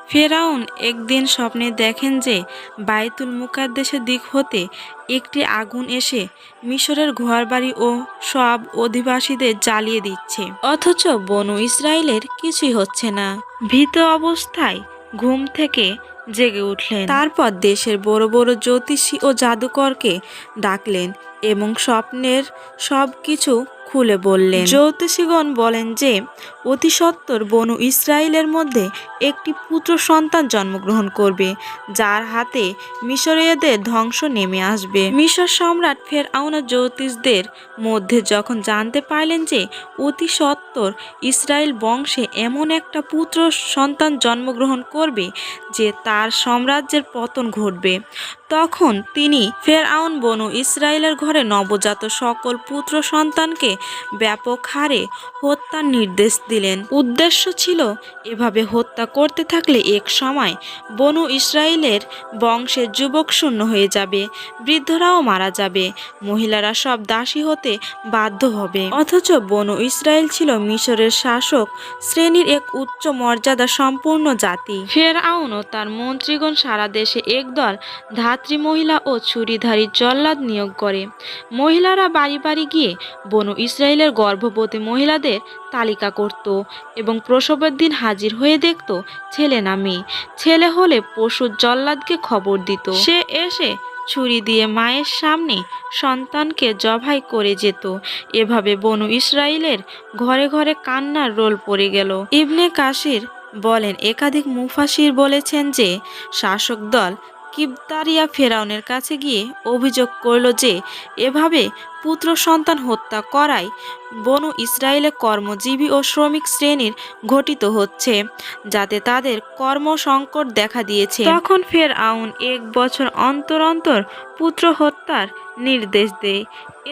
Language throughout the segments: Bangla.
ফেরাউন একদিন স্বপ্নে দেখেন যে বায়তুল মুকাদ্দেসের দিক হতে একটি আগুন এসে মিশরের ঘরবাড়ি ও সব অধিবাসীদের জ্বালিয়ে দিচ্ছে, অথচ বনু ইসরায়েলের কিছুই হচ্ছে না। ভীত অবস্থায় ঘুম থেকে জেগে উঠলেন। তারপর দেশের বড় বড় জ্যোতিষী ও জাদুকরকে ডাকলেন এবং স্বপ্নের সব কিছু খুলে বললেন। জ্যোতিষীগণ বলেন যে অতি সত্বর বনু ইসরায়েলের মধ্যে একটি পুত্র সন্তান জন্মগ্রহণ করবে, যার হাতে মিশরীয়দের ধ্বংস নেমে আসবে। মিশর সম্রাট ফেরআউন জ্যোতিষদের মধ্যে যখন জানতে পারলেন যে অতি সত্বর ইসরায়েল বংশে এমন একটা পুত্র সন্তান জন্মগ্রহণ করবে যে তার সাম্রাজ্যের পতন ঘটবে, তখন তিনি ফেরআউন বনু ইসরায়েলের ঘরে নবজাত সকল পুত্র সন্তানকে ব্যাপক হারে হত্যার নির্দেশ দিলেন। উদ্দেশ্য ছিল এভাবে হত্যা করতে থাকলে এক সময় বনু ইসরায়েলের বংশের যুবক শূন্য হয়ে যাবে, বৃদ্ধরাও মারা যাবে, মহিলারা সব দাসী হতে বাধ্য হবে। অথচ বনু ইসরায়েল ছিল মিশরের শাসক শ্রেণীর এক উচ্চ মর্যাদা সম্পূর্ণ জাতি। ফেরআউন ও তার মন্ত্রীগণ সারা দেশে একদল ধাত্রী মহিলা ও ছুরিধারী জল্লাদ নিয়োগ করে। মহিলারা বাড়ি বাড়ি গিয়ে বনু ইসরায়েলের গর্ভবতী মহিলাদের তালিকা করত এবং প্রসবের দিন হাজির হয়ে দেখত ছেলে না মেয়ে। ছেলে হলে পশুর জল্লাদকে খবর দিত, সে এসে ছুরি দিয়ে মায়ের সামনে সন্তানকে জবাই করে যেত। এভাবে বনু ইসরায়েলের ঘরে ঘরে কান্নার রোল পড়ে গেল। ইবনে কাসির বলেন, একাধিক মুফাসির বলেছেন যে শাসক দল কিবতারিয়া ফেরাউনের কাছে গিয়ে অভিযোগ করল যে এভাবে পুত্র সন্তান হত্যা করায় বনু ইসরায়েলে কর্মজীবী ও শ্রমিক শ্রেণীর ঘটিত হচ্ছে, যাতে তাদের কর্মসংকট দেখা দিয়েছে। তখন ফেরআউন 1 বছর অন্তর অন্তর পুত্র হত্যার নির্দেশ দেয়।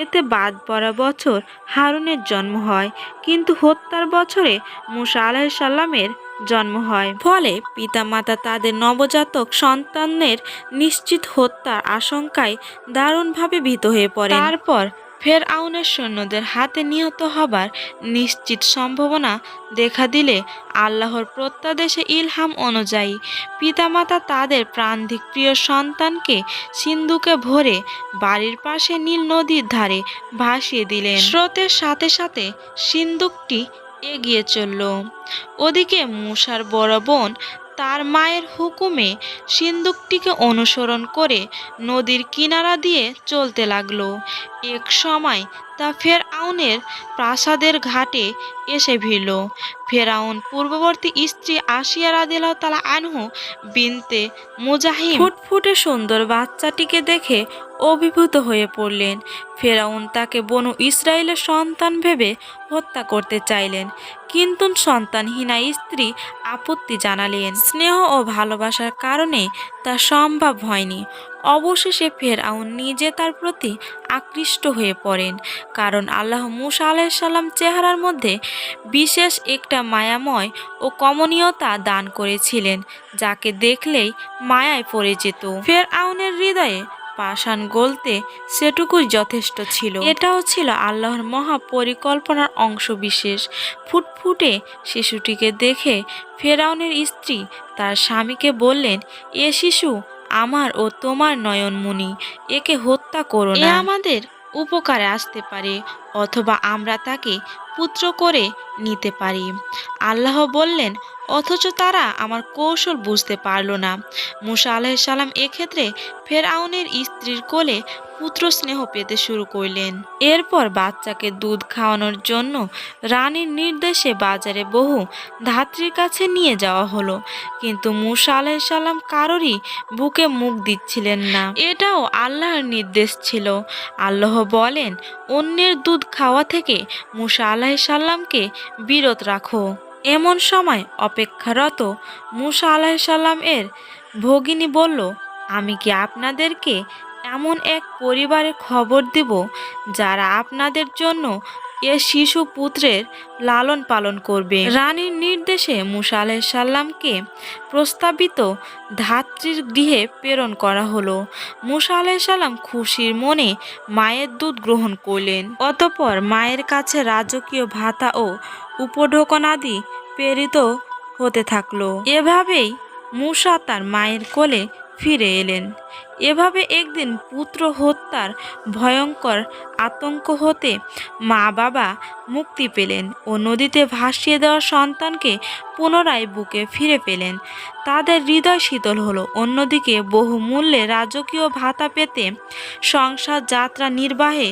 এতে বাদ পড়া বছর হারুনের জন্ম হয়, কিন্তু হত্যার বছরে মূসা আলাইহিস সালামের জন্ম হয়। ফলে পিতামাতা তাদের নবজাতক সন্তানের নিশ্চিত হত্যার আশঙ্কায় দারুণভাবে ভীত হয়ে পড়ে। তারপর ফেরআউনের সৈন্যদের হাতে নিহত হবার নিশ্চিত সম্ভাবনা দেখা দিলে আল্লাহর প্রত্যাদেশে ইলহাম অনুযায়ী পিতামাতা তাদের প্রাণধিক প্রিয় সন্তানকে সিন্ধুকে ভরে বাড়ির পাশে নীল নদীর ধারে ভাসিয়ে দিলেন। স্রোতের সাথে সাথে সিন্ধুকটি এগিয়ে চলল। ওদিকে মূসার বড় বোন তার মায়ের হুকুমে সিন্ধুকটিকে অনুসরণ করে নদীর কিনারা দিয়ে চলতে লাগলো। এক সময় তা ফেরআউনের প্রাসাদের ঘাটে এসে ভিড়ল। ফেরাউন পূর্ববর্তী স্ত্রী আসিয়া রাদিয়াল্লাহু তাআলা আনহু বিনতে মুজাহিম ফুটফুটে সুন্দর বাচ্চাটিকে দেখে অভিভূত হয়ে পড়লেন। ফেরাউন তাকে বনু ইসরায়েলের সন্তান ভেবে হত্যা করতে চাইলেন, কিন্তু সন্তানহীনা স্ত্রী আপত্তি জানালেন। স্নেহ ও ভালোবাসার কারণে তা সম্ভব হয়নি। অবশেষে ফেরআউন নিজে তার প্রতি আকৃষ্ট হয়ে পড়েন, কারণ আল্লাহ মূসা আলাইহিস সালাম চেহারার মধ্যে বিশেষ একটা মায়াময় ও কমনীয়তা দান করেছিলেন, যাকে দেখলেই মায়ায় পড়ে যেত। ফেরআউনের হৃদয়ে পাষাণ গলতে সেটুকুই যথেষ্ট ছিল। এটাও ছিল আল্লাহর মহা পরিকল্পনার অংশ বিশেষ। ফুটফুটে শিশুটিকে দেখে ফেরাউনের স্ত্রী তার স্বামীকে বললেন, এ শিশু আমার ও তোমার নয়নমণি, একে হত্যা করো না, আমাদের উপকারে আসতে পারে, অথবা আমরা তাকে পুত্র করে নিতে পারি। আল্লাহ বললেন, অথচ তারা আমার কৌশল বুঝতে পারল না। মূসা আলাইহিস সালাম এক্ষেত্রে ফেরআউনের স্ত্রীর কোলে পুত্র স্নেহ পেতে শুরু করলেন। এরপর বাচ্চাকে দুধ খাওয়ানোর জন্য রানীর নির্দেশে বাজারে বহু ধাত্রীর কাছে নিয়ে যাওয়া হলো, কিন্তু মূসা আলাইহিস সালাম কারোরই বুকে মুখ দিচ্ছিলেন না। এটাও আল্লাহর নির্দেশ ছিল। আল্লাহ বলেন, অন্যের দুধ খাওয়া থেকে মূসা আলাইহিস সালামকে বিরত রাখো। এমন সময় অপেক্ষারত মূসা আলাইহিস সালাম এর ভগিনী বলল, আমি কি আপনাদেরকে এমন এক পরিবারের খবর দেব যারা আপনাদের জন্য এ শিশু পুত্রের লালন পালন করবে। রানীর নির্দেশে মূসা আলাইহিস সালামকে প্রস্তাবিত ধাত্রীর গৃহে প্রেরণ করা হলো। মূসা আলাইহিস সালাম খুশির মনে মায়ের দুধ গ্রহণ করলেন। অতঃপর মায়ের কাছে রাজকীয় ভাতা ও উপঢৌকনাদি প্রেরিত হতে থাকলো। এভাবেই মূসা তার মায়ের কোলে ফিরে এলেন। এভাবে একদিন পুত্র হত্যার ভয়ঙ্কর আতঙ্ক হতে মা বাবা মুক্তি পেলেন ও নদীতে ভাসিয়ে দেওয়া সন্তানকে পুনরায় বুকে ফিরে পেলেন। তাদের হৃদয় শীতল হলো। অন্যদিকে বহুমূল্যে রাজকীয় ভাতা পেতে সংসার যাত্রা নির্বাহে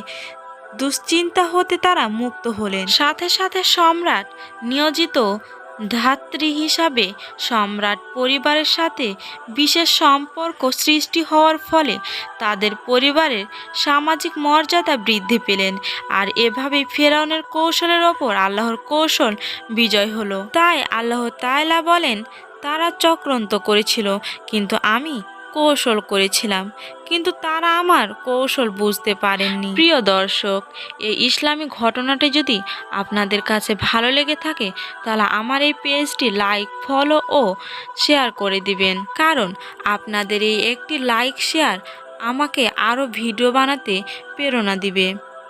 দুশ্চিন্তা হতে তারা মুক্ত হলেন। সাথে সাথে সম্রাট নিয়োজিত ধাত্রী হিসাবে সম্রাট পরিবারের সাথে বিশেষ সম্পর্ক সৃষ্টি হওয়ার ফলে তাদের পরিবারের সামাজিক মর্যাদা বৃদ্ধি পেলেন। আর এভাবেই ফেরাউনের কৌশলের ওপর আল্লাহর কৌশল বিজয় হলো। তাই আল্লাহ তাআলা বলেন, তারা চক্রান্ত করেছিল কিন্তু আমি কৌশল করেছিলাম, কিন্তু তারা আমার কৌশল বুঝতে পারেননি। প্রিয় দর্শক, এই ইসলামী ঘটনাটি যদি আপনাদের কাছে ভালো লেগে থাকে তাহলে আমার এই পেজটি লাইক, ফলো ও শেয়ার করে দিবেন, কারণ আপনাদের এই একটি লাইক শেয়ার আমাকে আরও ভিডিও বানাতে প্রেরণা দিবে।